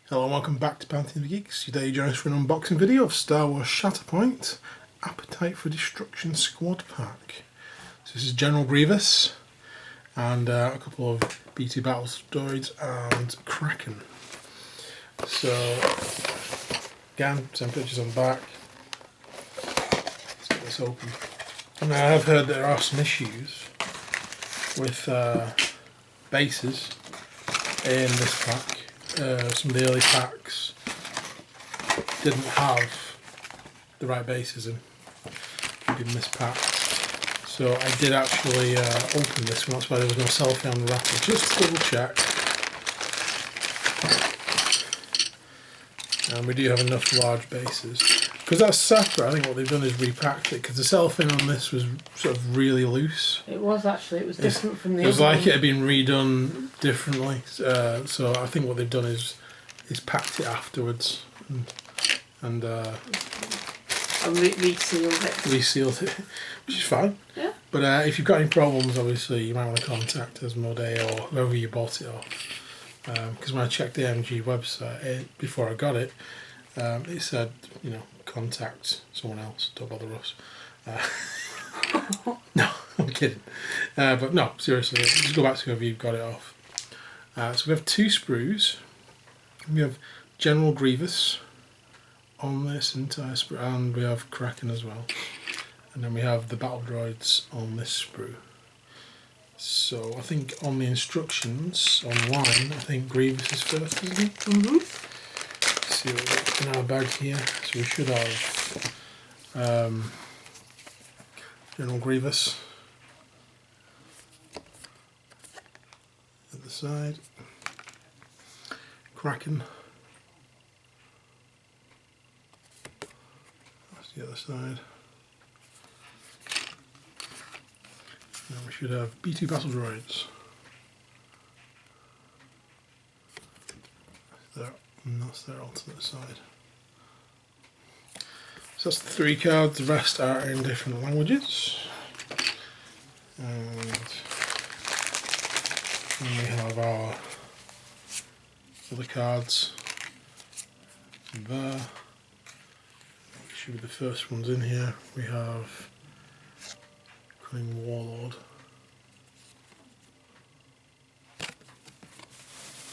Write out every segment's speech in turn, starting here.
Hello and welcome back to Pantheon of the Geeks. Today you join us for an unboxing video of Star Wars Shatter Appetite for Destruction Squad Pack. So this is General Grievous and a couple of B2 battle droids and Kraken. So again, same pictures on the back. Let's get this open. And I have heard there are some issues with bases in this pack. Some of the early packs didn't have the right bases in, been mispacked. So I did actually open this one, that's why there was no selfie on the wrapper, just to double check. And we do have enough large bases. Because that's separate, I think what they've done is repacked it, because the cellophane on this was sort of really loose. It was actually, it was different from the other. It was like it had been redone differently, so I think what they've done is packed it afterwards and resealed it. Resealed it, which is fine. Yeah. But if you've got any problems, obviously you might want to contact Asmodee or whoever you bought it off. Because when I checked the MG website before I got it, it said, you know, contact someone else, don't bother us. No, I'm kidding. But no, seriously, just go back to whoever you've got it off. So we have two sprues. We have General Grievous on this entire sprue, and we have Kraken as well. And then we have the battle droids on this sprue. So I think on the instructions online, I think Grievous is first, isn't he? Mm-hmm. Let's see what we've got in our bag here. So we should have General Grievous at the side, Kraken, that's the other side, and we should have B2 battle droids there, and that's their alternate side. So that's the three cards, the rest are in different languages. And then we have our other cards there. Should be the first ones in here. We have Cunning Warlord.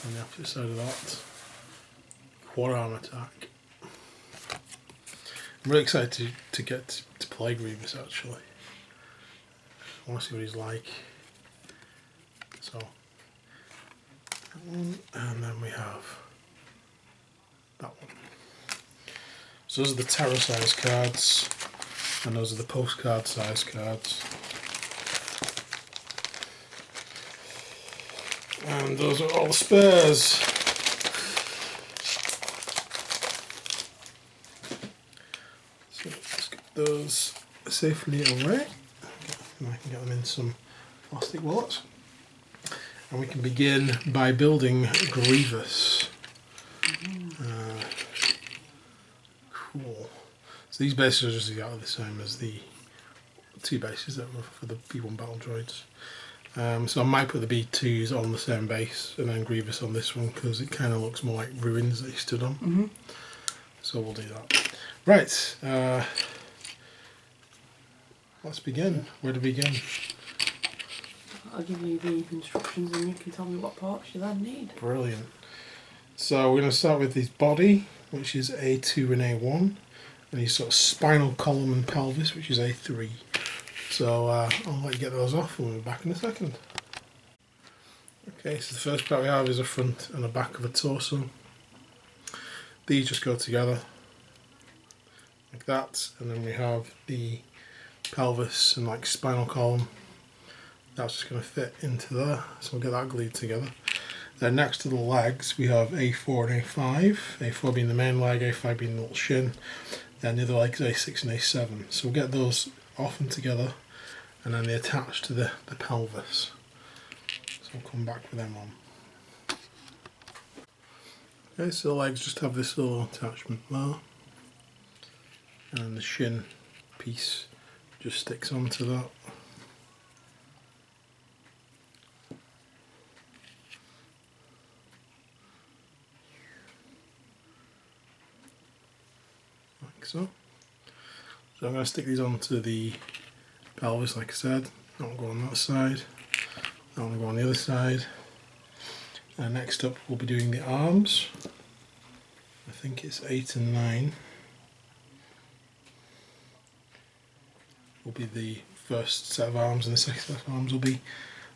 On the opposite side of that, Quad Arm Attack. I'm really excited to get to play Grievous actually. I want to see what he's like. So, that one, and then we have that one. So those are the Terror size cards, and those are the postcard size cards. And those are all the spares. So let's get those safely away. And I can get them in some plastic wallets. And we can begin by building Grievous. Cool. So these bases are just exactly the same as the two bases that were for the B1 battle droids. So I might put the B2s on the same base and then Grievous on this one because it kind of looks more like ruins that he stood on. Mm-hmm. So we'll do that. Right. Let's begin. Where to begin? I'll give you the instructions and you can tell me what parts you then need. Brilliant. So we're going to start with his body, which is A2 and A1, and his sort of spinal column and pelvis, which is A3. So I'll let you get those off and we'll be back in a second. Okay, so the first part we have is a front and a back of a torso. These just go together like that, and then we have the pelvis and like spinal column. That's just going to fit into there, so we'll get that glued together. Then next to the legs we have A4 and A5, A4 being the main leg, A5 being the little shin, then the other legs A6 and A7. So we'll get those off and together, and then they attach to the pelvis. So we'll come back with them on. Okay, so the legs just have this little attachment there, and the shin piece just sticks onto that. so. So I'm going to stick these onto the pelvis like I said. That will go on that side, that will go on the other side. And next up we'll be doing the arms. I think it's 8 and 9 will be the first set of arms, and the second set of arms will be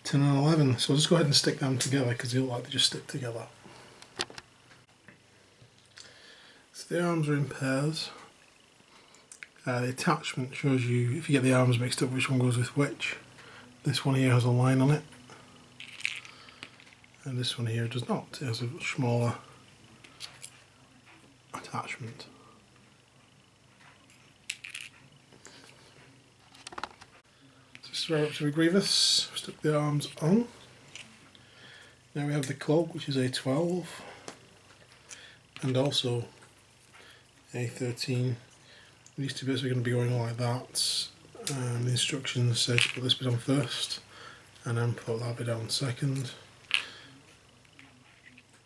10 and 11. So I'll just go ahead and stick them together because they look like they just stick together. So the arms are in pairs. The attachment shows you, if you get the arms mixed up, which one goes with which. This one here has a line on it, and this one here does not. It has a smaller attachment. So this is right up to the Grievous. Stuck the arms on. Now we have the cloak, which is A12, and also A13. These two bits are going to be going like that. The instructions say to put this bit on first and then put that bit on second.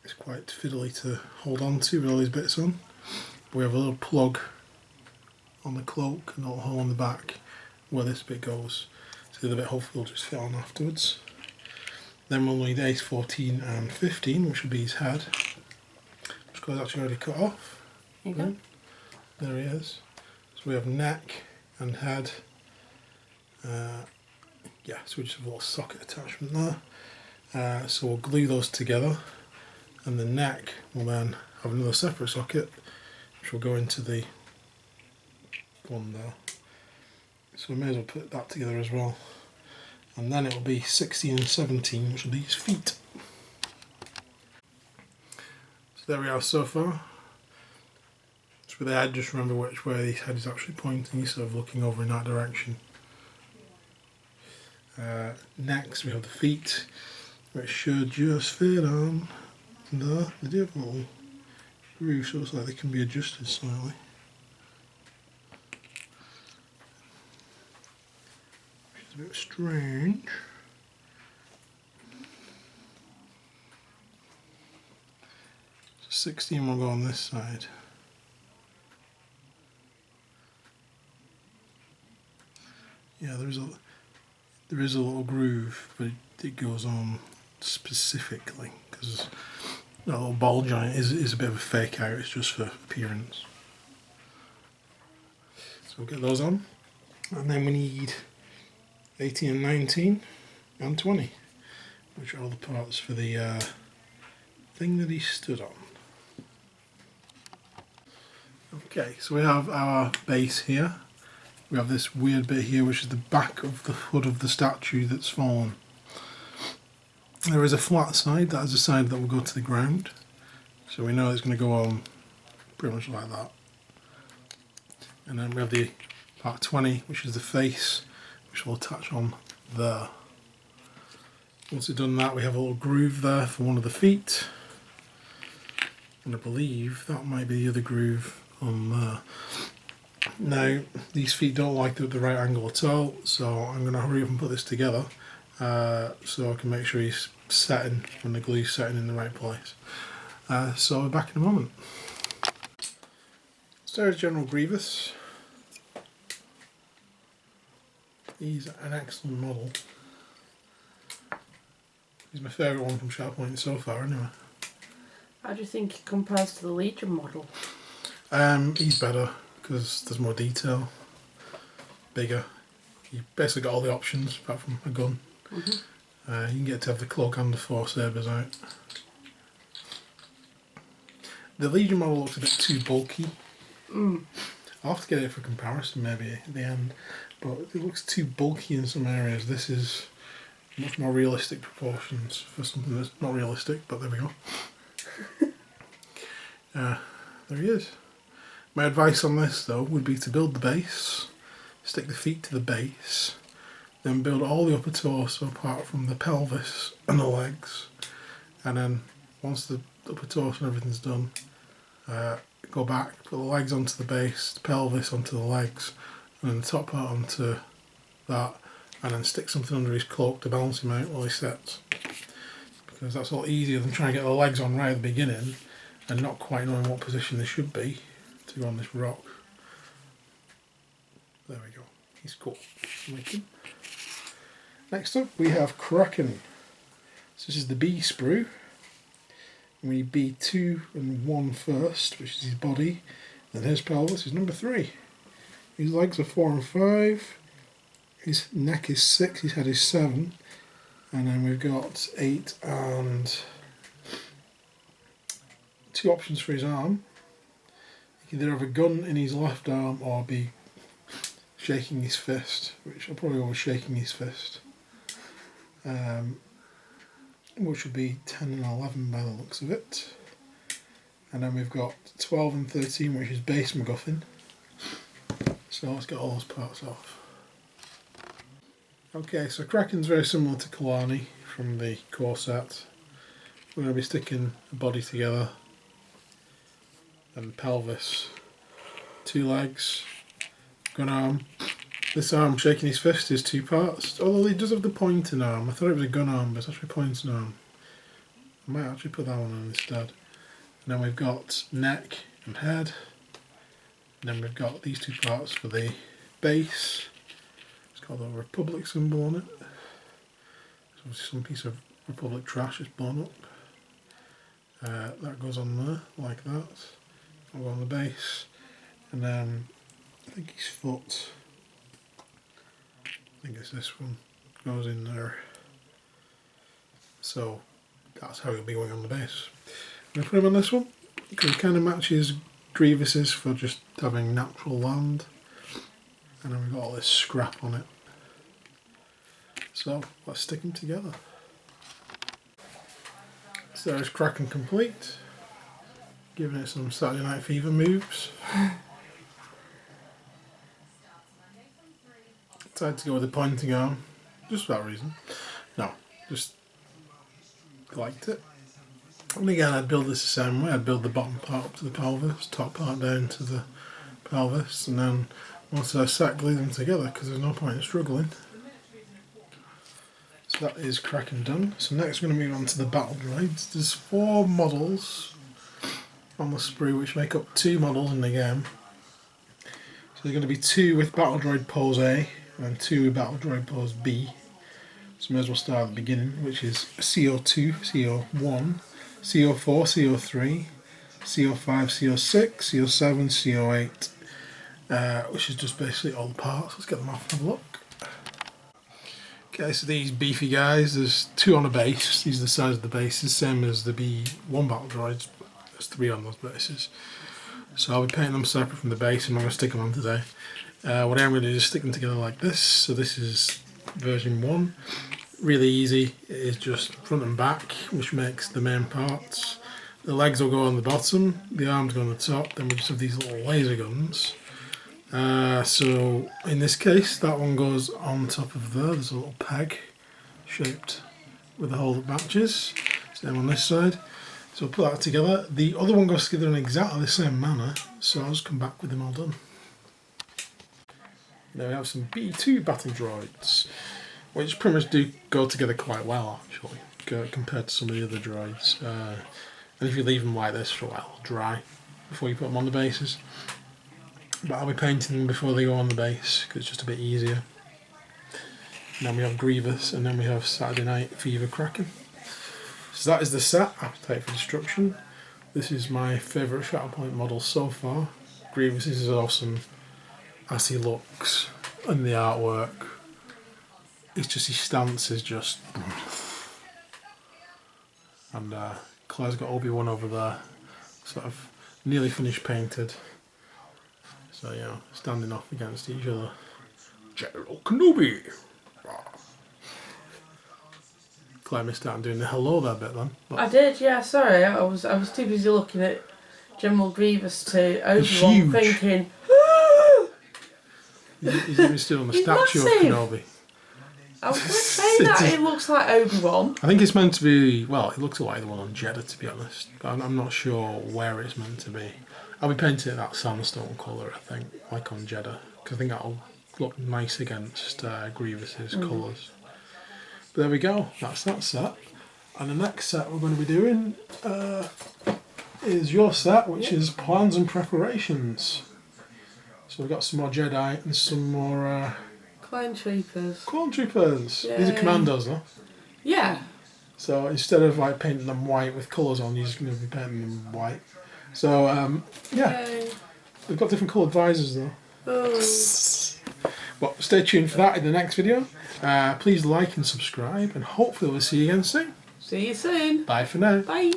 It's quite fiddly to hold on to with all these bits on. But we have a little plug on the cloak and a little hole in the back where this bit goes. So the other bit hopefully will just fit on afterwards. Then we'll need A14 and 15, which will be his head. Which is actually already cut off. There you go. There he is. So we have neck and head. Yeah, so we just have a little socket attachment there. So we'll glue those together, and the neck will then have another separate socket, which will go into the one there. So we may as well put that together as well. And then it will be 16 and 17, which will be his feet. So there we are so far. With the head, just remember which way his head is actually pointing, he's sort of looking over in that direction. Next we have the feet, which should just fit on there. They do have a little groove, so it's like they can be adjusted slightly. Which is a bit strange. So 16 will go on this side. Yeah, there is a little groove, but it goes on specifically because that little ball joint is a bit of a fake out. It's just for appearance. So we'll get those on, and then we need 18 and 19 and 20, which are all the parts for the thing that he stood on. Okay, so we have our base here. We have this weird bit here, which is the back of the hood of the statue that's fallen. There is a flat side, that is a side that will go to the ground. So we know it's going to go on pretty much like that. And then we have the part 20, which is the face, which will attach on there. Once we've done that, we have a little groove there for one of the feet. And I believe that might be the other groove on there. Now, these feet don't like the right angle at all, so I'm going to hurry up and put this together so I can make sure he's setting when the glue's setting in the right place. So we're back in a moment. So there's General Grievous. He's an excellent model. He's my favourite one from Shatterpoint so far anyway. How do you think he compares to the Legion model? He's better, because there's more detail, bigger. You basically got all the options apart from a gun. You can get to have the cloak and the 4 sabres out. The Legion model looks a bit too bulky. I'll have to get it for comparison maybe at the end, but it looks too bulky in some areas. This is much more realistic proportions for something that's not realistic, but there we go. There he is. My advice on this though would be to build the base, stick the feet to the base, then build all the upper torso apart from the pelvis and the legs, and then once the upper torso and everything's done, go back, put the legs onto the base, the pelvis onto the legs, and then the top part onto that, and then stick something under his cloak to balance him out while he sets. Because that's a lot easier than trying to get the legs on right at the beginning and not quite knowing what position they should be to go on this rock. There we go. He's cool. Like him. Next up we have Kraken. So this is the B sprue. We need B2 and 1 first, which is his body. And his pelvis is number 3. His legs are 4 and 5. His neck is 6, his head is 7. And then we've got 8 and 2 options for his arm. He can either have a gun in his left arm or be shaking his fist, which I'll probably go with shaking his fist. Which would be 10 and 11 by the looks of it. And then we've got 12 and 13, which is base MacGuffin. So let's get all those parts off. Okay, so Kraken's very similar to Kalani from the core set. We're going to be sticking the body together, and pelvis, 2 legs, gun arm. This arm shaking his fist is 2 parts, although he does have the pointing arm. I thought it was a gun arm, but it's actually a pointing arm. I might actually put that one on instead. And then we've got neck and head. And then we've got these 2 parts for the base. It's got the Republic symbol on it. So some piece of Republic trash is blown up. That goes on there, like that. That'll go on the base. And then I think his foot, I think it's this one, goes in there. So that's how he'll be going on the base. I'm going to put him on this one because it kind of matches Grievous's for just having natural land. And then we've got all this scrap on it. So let's stick them together. So there's Kraken complete. Giving it some Saturday Night Fever moves. Decided to go with the pointing arm, just for that reason. No, just liked it. And again, I'd build this the same way. I'd build the bottom part up to the pelvis, top part down to the pelvis, and then once I set, glue them together because there's no point in struggling. So that is Kraken done. So next we're going to move on to the battle droids. There's 4 models on the sprue which make up 2 models in the game. So there's going to be 2 with battle droid pose A and 2 with battle droid pose B. So may as well start at the beginning, which is CO2, CO1, CO4, CO3, CO5, CO6, CO7, CO8, which is just basically all the parts. Let's get them off and have a look. Okay, so these beefy guys, there's 2 on a base. These are the size of the bases, same as the B1 battle droids. There's 3 on those bases. So I'll be painting them separate from the base and I'm going to stick them on today. What I'm going to do is stick them together like this. So this is version 1. Really easy. It is just front and back, which makes the main parts. The legs will go on the bottom, the arms go on the top, then we just have these little laser guns. So in this case, that one goes on top of there. There's a little peg shaped with a hole that matches. Same on this side. So we'll put that together. The other one goes together in exactly the same manner, so I'll just come back with them all done. Now we have some B2 battle droids, which pretty much do go together quite well actually, compared to some of the other droids. And if you leave them like this for a while, they'll dry before you put them on the bases. But I'll be painting them before they go on the base, because it's just a bit easier. And then we have Grievous, and then we have Saturday Night Fever Kraken. So that is the set, Appetite for Destruction. This is my favourite Shatterpoint model so far. Grievous is awesome as he looks, and the artwork. It's just his stance is just... And Claire's got Obi-Wan over there, sort of nearly finished painted. So yeah, standing off against each other. General Kenobi! Claire missed out on doing the hello there bit then. But I did, yeah, sorry. I was too busy looking at General Grievous to Obi-Wan thinking, he's even still on the statue of Kenobi. I was going to say that it looks like Obi-Wan. I think it's meant to be, well, it looks like the one on Jeddah to be honest, but I'm not sure where it's meant to be. I'll be painting it that sandstone colour, I think, like on Jeddah, because I think that'll look nice against Grievous's colours. But there we go, that's that set. And the next set we're going to be doing is your set, which is Plans and Preparations. So we've got some more Jedi and some more Clone Troopers. Clone Troopers. Yay. These are commandos, though. Yeah. So instead of like painting them white with colours on, you're just going to be painting them white. So yeah, Yay. they've got different coloured visors though. Oh. But stay tuned for that in the next video. Please like and subscribe, and hopefully we'll see you again soon. See you soon. Bye for now. Bye.